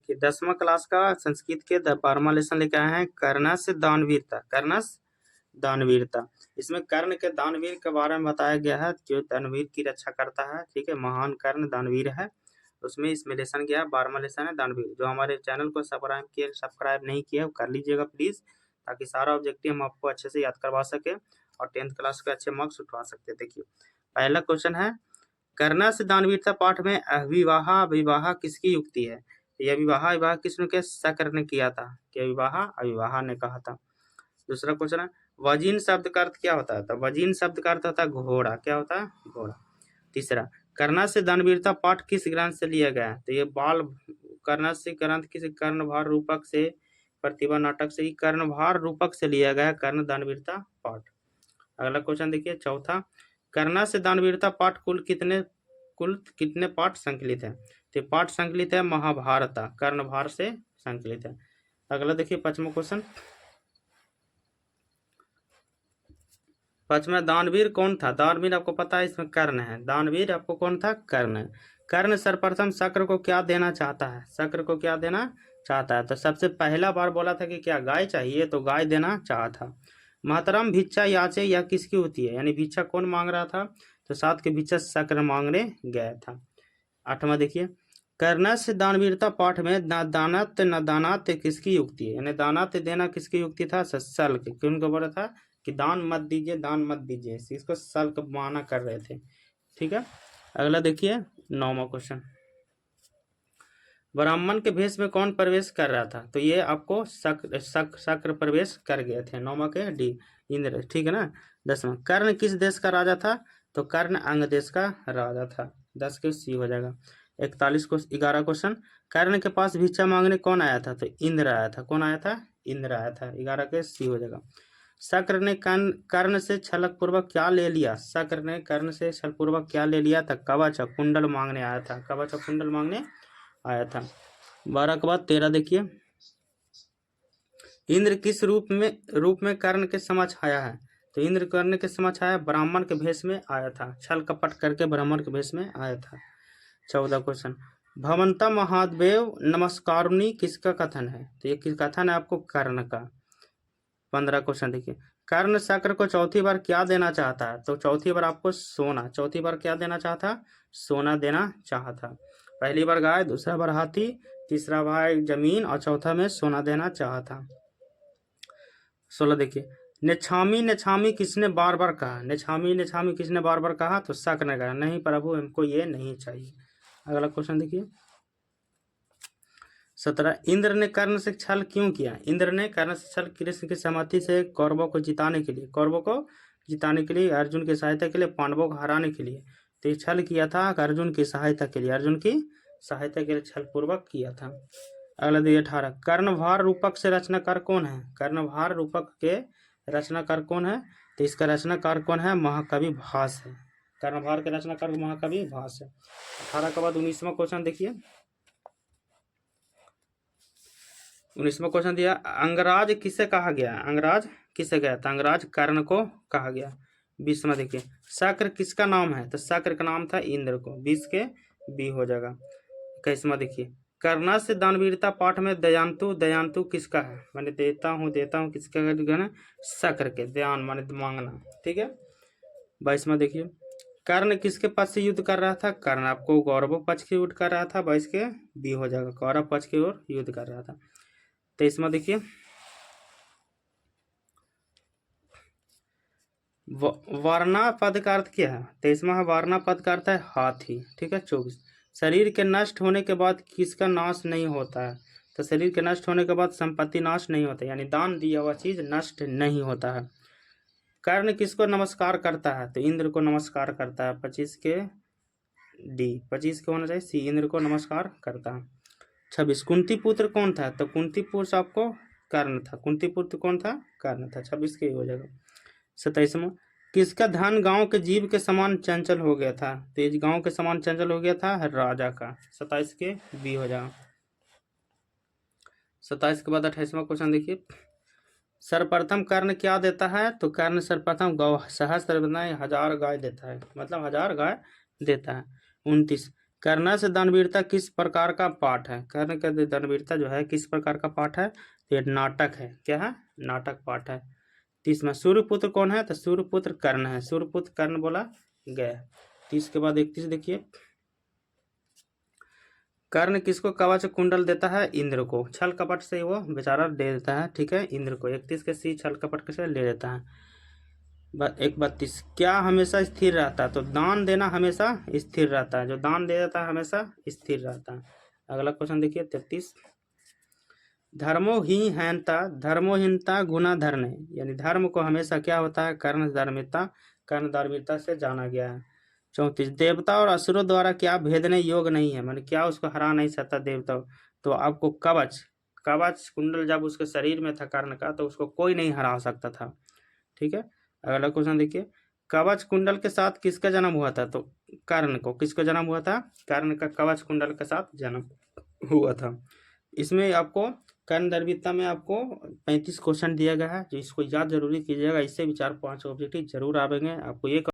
देखिए 10वां क्लास का संस्कृत के 12वां लेसन लेके आए हैं, कर्ण से दानवीरता। कर्ण से दानवीरता, इसमें कर्ण के दानवीर के बारे में बताया गया है, जो दानवीर की रक्षा करता है। ठीक है, महान कर्ण दानवीर है, उसमें इसमें लेसन गया है, 12वां लेसन है दानवीर। जो हमारे चैनल को सब्सक्राइब नहीं किया वो कर लीजिएगा प्लीज, ताकि सारा ऑब्जेक्टिव हम आपको अच्छे से याद करवा सके और 10th क्लास के अच्छे मार्क्स उठवा सकते हैं। देखिए पहला क्वेश्चन है, कर्ण से दानवीरता पाठ में अविवाह विवाह किसकी युक्ति है? यह विवाह विवाह किसने के शक्र ने किया था? क्या विवाह अविवाह ने कहा था। दूसरा क्वेश्चन है, वजीन शब्द का अर्थ क्या होता है? तो वजीन शब्द का अर्थ होता है घोड़ा। क्या होता है? घोड़ा। तीसरा, कर्ण से दानवीरता पाठ किस ग्रंथ से लिया गया है? तो ये बाल कर्ण से ग्रंथ किस कर्णभार रूपक से, प्रतिभा नाटक से, कर्णभार रूपक से लिया गया है कर्ण दानवीरता पाठ। अगला क्वेश्चन देखिए चौथा, कर्ण से दानवीरता पाठ कुल कितने पाठ संकलित है? तो पाठ संकलित है महाभारत, कर्णभार से संकलित है। अगला देखिए 5वां क्वेश्चन, 5वां, दानवीर कौन था? दानवीर आपको पता है इसमें कर्ण है, दानवीर आपको कौन था? कर्ण है। कर्ण सर्वप्रथम शक्र को क्या देना चाहता है? शक्र को क्या देना चाहता है? तो सबसे पहला बार बोला था कि क्या गाय चाहिए, तो गाय देना चाहा था। महतरम भिक्षा याचे, यह किसकी होती है? यानी भिक्षा कौन मांग रहा था? तो साथ के भिक्षा शक्र मांगने गया था। 8वां देखिए, कर्ण से दानवीरता पाठ में न दानात किसकी युक्ति है? यानी दानात देना किसकी युक्ति था? सल के, क्यों को बोला था कि दान मत दीजिए, दान मत दीजिए, इसको सल्क माना कर रहे थे। ठीक है, अगला देखिए 9वां क्वेश्चन, ब्राह्मण के भेष में कौन प्रवेश कर रहा था? तो ये आपको शक्र प्रवेश कर गए थे। 9वां के डी इंद्र। ठीक है ना। 10वां, कर्ण किस देश का राजा था? तो कर्ण अंग देश का राजा था। 10 के सी हो जाएगा। 41 को 11 क्वेश्चन, कर्ण के पास भिक्षा मांगने कौन आया था? तो इंद्र आया था। कौन आया था? इंद्र आया था। 11 के सी हो जाएगा। शक्र ने कर्ण से छलक पूर्वक क्या ले लिया? शक्र ने कर्ण से छल पूर्वक क्या ले लिया था? कवच कुंडल मांगने आया था। कवच कुंडल मांगने आया था। 12 के बाद 13 देखिए, इंद्र किस रूप में कर्ण के समक्ष आया है? तो इंद्र कर्ण के समक्ष आया, ब्राह्मण के भेष में आया था। छल कपट करके ब्राह्मण के भेष में आया था। 14 क्वेश्चन, भवंता महादेव नमस्कारुणी किसका कथन है? तो ये किस कथन है? आपको कर्ण का। 15 क्वेश्चन देखिए, कर्ण शक्र को चौथी बार क्या देना चाहता है? तो चौथी बार आपको सोना, चौथी बार क्या देना चाहता? सोना देना चाहता। पहली बार गाय, दूसरा बार हाथी, तीसरा बार जमीन और चौथा में सोना देना चाहता। 16 देखिए, नेछामी नेछामी किसने बार बार कहा? नेछामी नेछामी किसने बार बार कहा? तो शक्र ने कहा, नहीं प्रभु हमको ये नहीं चाहिए। अगला क्वेश्चन देखिए 17, इंद्र ने कर्ण से छल क्यों किया? इंद्र ने कर्ण से छल कृष्ण की सहमति से कौरवों को जिताने के लिए, कौरवों को जिताने के लिए, अर्जुन की सहायता के लिए, पांडवों को हराने के लिए। तो छल किया था अर्जुन की सहायता के लिए, अर्जुन की सहायता के लिए छल पूर्वक किया था। अगला देखिए 18, कर्णभार रूपक से रचनाकार कौन है? कर्णभार रूपक के रचनाकार कौन है? तो इसका रचनाकार कौन है? महाकवि भास है। कर्णभार के रचनाकार महाकवि भास है। 18 के बाद 19वां क्वेश्चन देखिए, 19वां क्वेश्चन दिया, अंगराज किसे कहा गया? अंगराज किसे गया था? अंगराज कर्ण को कहा गया। 20वां देखिए, शक्र किसका नाम है? तो शक्र का नाम था इंद्र को। 20 के बी हो जाएगा। 21वां देखिए, कर्ण से दानवीरता पाठ में दयान्तु, दयान्तु किसका है? मैंने देता हूँ किसका है? शक्र के। दयान माने मांगना। ठीक है। 22वां देखिए, कर्ण किसके पक्ष से युद्ध कर रहा था? कर्ण आपको कौरव पक्ष की युद्ध कर रहा था। 22 के बी हो जाएगा, कौरव पक्ष की ओर युद्ध कर रहा था। 23वां देखिए, वारणा पद का अर्थ क्या है? 23वां है, वारणा पद का अर्थ है हाथी। ठीक है। 24, शरीर के नष्ट होने के बाद किसका नाश नहीं होता है? तो शरीर के नष्ट होने के बाद संपत्ति नाश नहीं होता, यानी दान दिया हुआ चीज नष्ट नहीं होता है। कर्ण किसको नमस्कार करता है? तो इंद्र को नमस्कार करता है। 25 के डी, 25 के होना चाहिए सी, इंद्र को नमस्कार करता है। 26, कुंती पुत्र कौन था? तो कुंती पुत्र आपको कर्ण था। कुंती पुत्र कौन था? कर्ण था। 26 के हो जाएगा। 27वां, किसका धन गांव के जीव के समान चंचल हो गया था? तो इस गांव के समान चंचल हो गया था राजा का। 27 के बी हो जाएगा। 27 के बाद 28वां क्वेश्चन देखिए, सर्वप्रथम कर्ण क्या देता है? तो कर्ण सर्वप्रथम गौ सहस्त्र 1000 गाय देता है, मतलब 1000 गाय देता है। 29, कर्ण से दानवीरता किस प्रकार का पाठ है? कर्ण का दानवीरता जो है किस प्रकार का पाठ है? तो ये नाटक है। क्या है? नाटक पाठ है। 30वां, सूर्यपुत्र कौन है? तो सूर्यपुत्र कर्ण है। सूर्यपुत्र कर्ण बोला गया। 30 के बाद 31 देखिए, कर्ण किसको कवच कुंडल देता है? इंद्र को। छल कपट से वो बेचारा दे देता है, ठीक है, इंद्र को। 31 के सी छल कपट से ले देता है। 32, क्या हमेशा स्थिर रहता है? तो दान देना हमेशा स्थिर रहता है। जो दान दे देता है हमेशा स्थिर रहता है। अगला क्वेश्चन देखिए 33, धर्मोहीनता गुना धर्म, यानी धर्म को हमेशा क्या होता है? कर्ण धार्मिकता से जाना गया है। 34, देवता और असुरों द्वारा क्या भेदने योग्य नहीं है? माने क्या उसको हरा नहीं सकता देवता? तो आपको कवच कुंडल जब उसके शरीर में था कर्ण का, तो उसको कोई नहीं हरा सकता था, ठीक है। अगला क्वेश्चन देखिए, कवच कुंडल के साथ किसका जन्म हुआ था? तो कर्ण को। किसको जन्म हुआ था? कर्ण का कवच कुंडल के साथ जन्म हुआ था। इसमें आपको कर्ण धार्मिकता में आपको 35 क्वेश्चन दिया गया है, जो इसको याद जरूरी कीजिएगा। इससे भी 4-5 ऑब्जेक्टिव जरूर आवेंगे आपको। एक